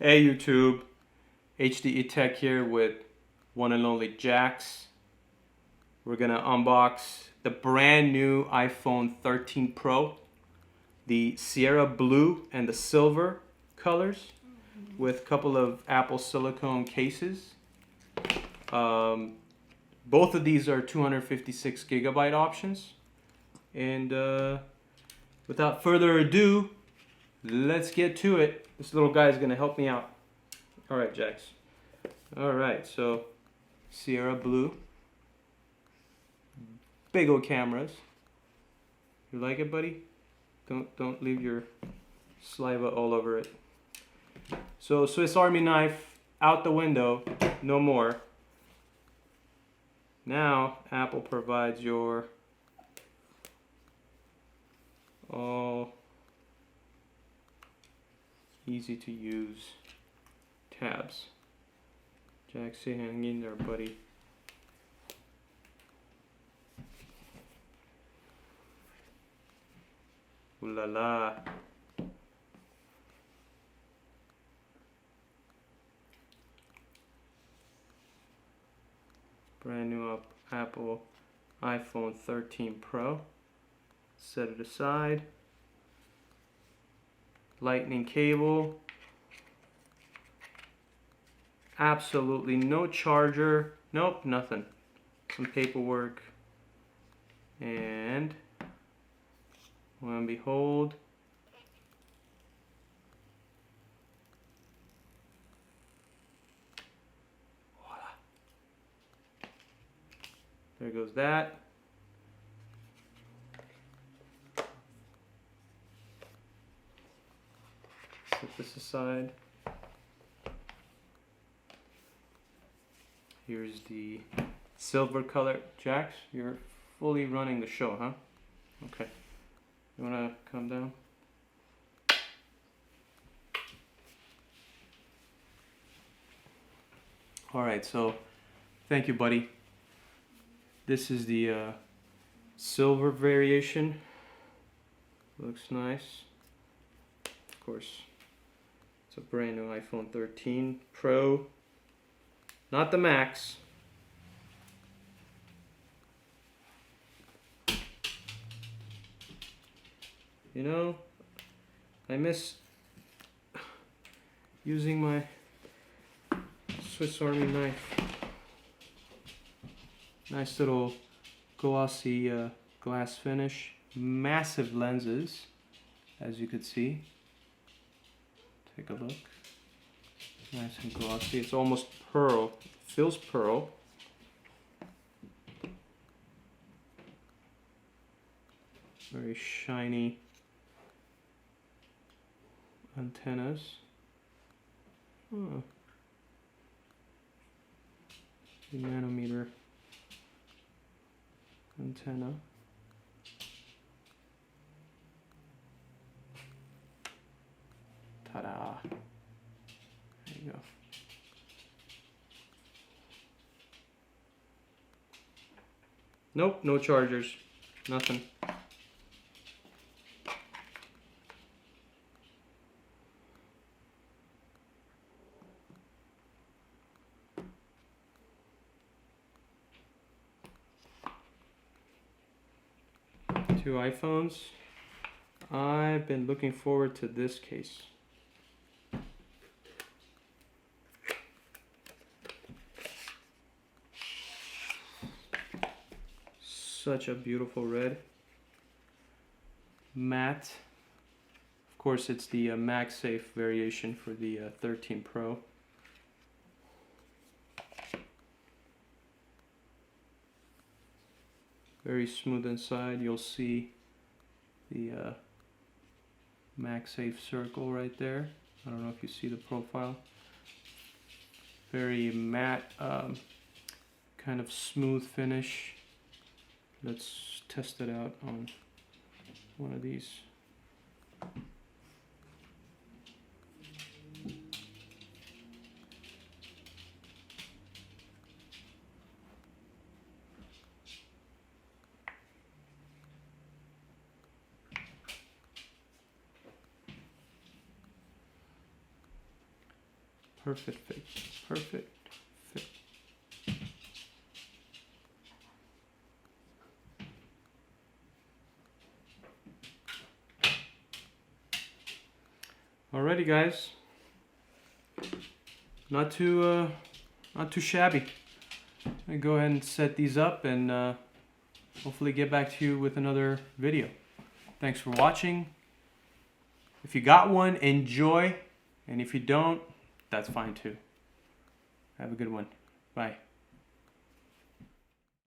Hey YouTube, HDE-Tech here with one and only Jax. We're gonna unbox the brand new iPhone 13 Pro, the Sierra Blue and the Silver colors with a couple of Apple silicone cases. Both of these are 256 gigabyte options. And without further ado, let's get to it. This little guy is gonna help me out. All right, Jax. All right, so Sierra Blue, big old cameras. You like it, buddy? Don't leave your saliva all over it. So Swiss Army knife out the window, no more. Now Apple provides your all easy to use tabs. Jack, hang in there, buddy. Ooh la la. Brand new Apple iPhone 13 Pro. Set it aside. Lightning cable. Absolutely no charger. Nope, nothing. Some paperwork. And lo and behold, voila. There goes that. Set this aside. Here's the silver color. Jax, you're fully running the show, huh? Okay. You wanna come down? Alright, so thank you, buddy. This is the silver variation. Looks nice. Of course, it's a brand new iPhone 13 Pro. Not the Max. You know, I miss using my Swiss Army knife. Nice little glossy glass finish. Massive lenses, as you could see. Take a look. Nice and glossy. It's almost pearl. Feels pearl. Very shiny antennas. Oh. 3 nanometer antenna. Ta-da! There you go. Nope, no chargers. Nothing. Two iPhones. I've been looking forward to this case. Such a beautiful red. Matte. Of course, it's the MagSafe variation for the 13 Pro. Very smooth inside. You'll see the MagSafe circle right there. I don't know if you see the profile. Very matte, kind of smooth finish. Let's test it out on one of these. Perfect fit. Perfect fit. Alrighty, guys. Not too shabby. I go ahead and set these up and hopefully get back to you with another video. Thanks for watching. If you got one, enjoy. And if you don't, that's fine too. Have a good one. Bye.